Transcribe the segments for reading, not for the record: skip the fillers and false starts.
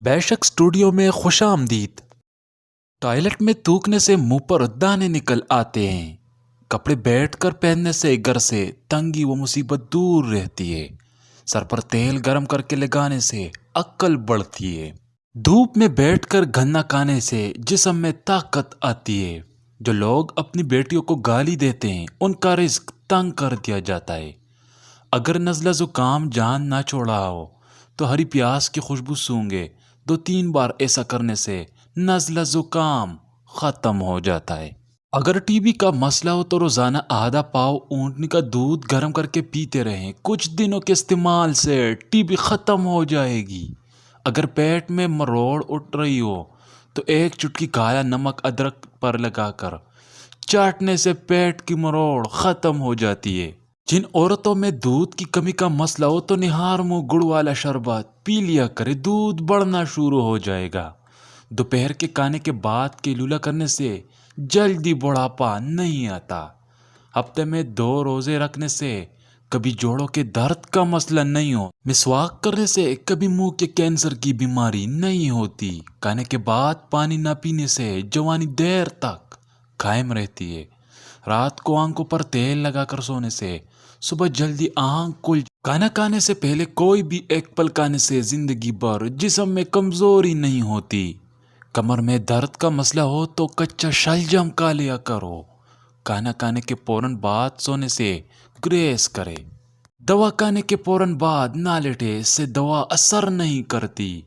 بیشک اسٹوڈیو میں خوش آمدید۔ ٹوائلٹ میں تھوکنے سے منہ پر دانے نکل آتے ہیں۔ کپڑے بیٹھ کر پہننے سے گھر سے تنگی و مصیبت دور رہتی ہے۔ سر پر تیل گرم کر کے لگانے سے عقل بڑھتی ہے۔ دھوپ میں بیٹھ کر گنا کھانے سے جسم میں طاقت آتی ہے۔ جو لوگ اپنی بیٹیوں کو گالی دیتے ہیں ان کا رزق تنگ کر دیا جاتا ہے۔ اگر نزلہ زکام جان نہ چھوڑا ہو تو ہری پیاز کی خوشبو سونگے 2-3 بار ایسا کرنے سے نزلہ زکام ختم ہو جاتا ہے۔ اگر ٹی بی کا مسئلہ ہو تو روزانہ آدھا پاؤ اونٹنی کا دودھ گرم کر کے پیتے رہیں۔ کچھ دنوں کے استعمال سے ٹی بی ختم ہو جائے گی۔ اگر پیٹ میں مروڑ اٹھ رہی ہو تو ایک چٹکی کالا نمک ادرک پر لگا کر چاٹنے سے پیٹ کی مروڑ ختم ہو جاتی ہے۔ جن عورتوں میں دودھ کی کمی کا مسئلہ ہو تو نہار منہ گڑ والا شربت پی لیا کرے، دودھ بڑھنا شروع ہو جائے گا۔ دوپہر کے کھانے کے بعد کیلولا کرنے سے جلدی بڑھاپا نہیں آتا۔ ہفتے میں 2 روزے رکھنے سے کبھی جوڑوں کے درد کا مسئلہ نہیں ہو۔ مسواک کرنے سے کبھی منہ کے کینسر کی بیماری نہیں ہوتی۔ کھانے کے بعد پانی نہ پینے سے جوانی دیر تک قائم رہتی ہے۔ رات کو آنکھوں پر تیل لگا کر سونے سے صبح جلدی آنکھ کھل۔ کھانا کھانے سے پہلے کوئی بھی ایک پل کھانے سے زندگی بھر جسم میں کمزوری نہیں ہوتی۔ کمر میں درد کا مسئلہ ہو تو کچا شلجم کھا لیا کرو۔ کھانا کھانے کے فوراً بعد سونے سے گریز کرے۔ دوا کھانے کے فوراً بعد نہ لیٹے، اس سے دوا اثر نہیں کرتی۔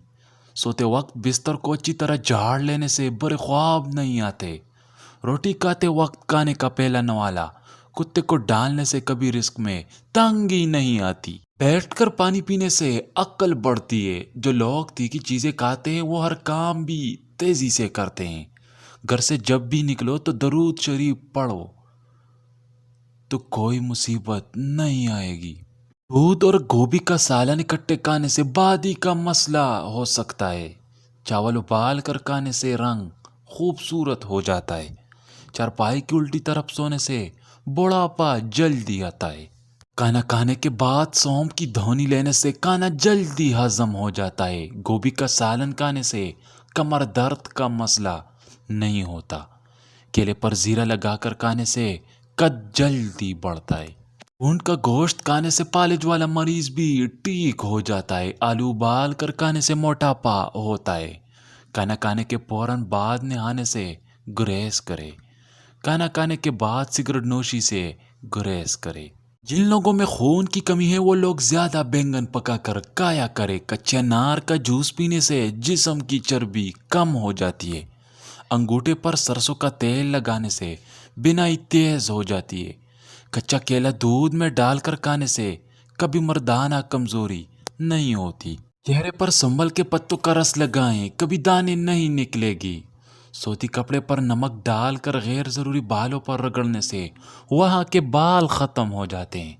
سوتے وقت بستر کو اچھی طرح جھاڑ لینے سے برے خواب نہیں آتے۔ روٹی کھاتے وقت کھانے کا پہلا نوالا کتے کو ڈالنے سے کبھی رزق میں تنگی نہیں آتی۔ بیٹھ کر پانی پینے سے عقل بڑھتی ہے۔ جو لوگ تیکھی چیزیں کھاتے ہیں وہ ہر کام بھی تیزی سے کرتے ہیں۔ گھر سے جب بھی نکلو تو درود شریف پڑھو تو کوئی مصیبت نہیں آئے گی۔ دودھ اور گوبھی کا سالن اکٹھے کھانے سے بادی کا مسئلہ ہو سکتا ہے۔ چاول ابال کر کھانے سے رنگ خوبصورت ہو جاتا ہے۔ چارپائی کی الٹی طرف سونے سے بڑھاپا جلدی آتا ہے۔ کھانا کھانے کے بعد سونف کی دھونی لینے سے کھانا جلدی ہضم ہو جاتا ہے۔ گوبھی کا سالن کھانے سے کمر درد کا مسئلہ نہیں ہوتا۔ کیلے پر زیرہ لگا کر کھانے سے قد جلدی بڑھتا ہے۔ اونٹ کا گوشت کھانے سے فالج والا مریض بھی ٹھیک ہو جاتا ہے۔ آلو ابال کر کھانے سے موٹاپا ہوتا ہے۔ کھانا کھانے کے فوراً بعد نہانے سے گریز کرے۔ کھانا کھانے کے بعد سگریٹ نوشی سے گریز کرے۔ جن لوگوں میں خون کی کمی ہے وہ لوگ زیادہ بینگن پکا کر کھایا کرے۔ کچے انار کا جوس پینے سے جسم کی چربی کم ہو جاتی ہے۔ انگوٹھے پر سرسوں کا تیل لگانے سے بینائی تیز ہو جاتی ہے۔ کچا کیلا دودھ میں ڈال کر کھانے سے کبھی مردانہ کمزوری نہیں ہوتی۔ چہرے پر سنبل کے پتوں کا رس لگائیں، کبھی دانے نہیں نکلے گی۔ سوتی کپڑے پر نمک ڈال کر غیر ضروری بالوں پر رگڑنے سے وہاں کے بال ختم ہو جاتے ہیں۔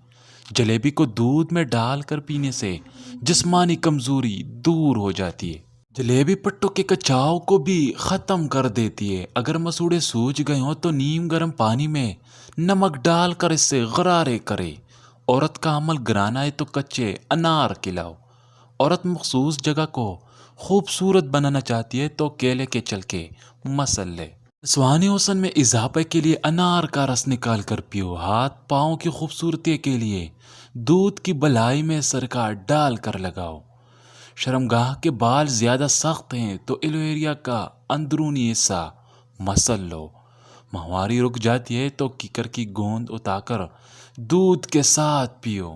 جلیبی کو دودھ میں ڈال کر پینے سے جسمانی کمزوری دور ہو جاتی ہے۔ جلیبی پٹوں کے کچاؤ کو بھی ختم کر دیتی ہے۔ اگر مسوڑے سوج گئے ہوں تو نیم گرم پانی میں نمک ڈال کر اس سے غرارے کرے۔ عورت کا عمل گرانا ہے تو کچے انار کھلاؤ۔ عورت مخصوص جگہ کو خوبصورت بنانا چاہتی ہے تو کیلے کے چھلکے مسل لے۔ نسوانی حسن میں اضافے کے لیے انار کا رس نکال کر پیو۔ ہاتھ پاؤں کی خوبصورتی کے لیے دودھ کی بلائی میں سرکہ ڈال کر لگاؤ۔ شرمگاہ کے بال زیادہ سخت ہیں تو ایلوویرا کا اندرونی حصہ مسل لو۔ ماہواری رک جاتی ہے تو کیکر کی گوند اٹھا کر دودھ کے ساتھ پیو۔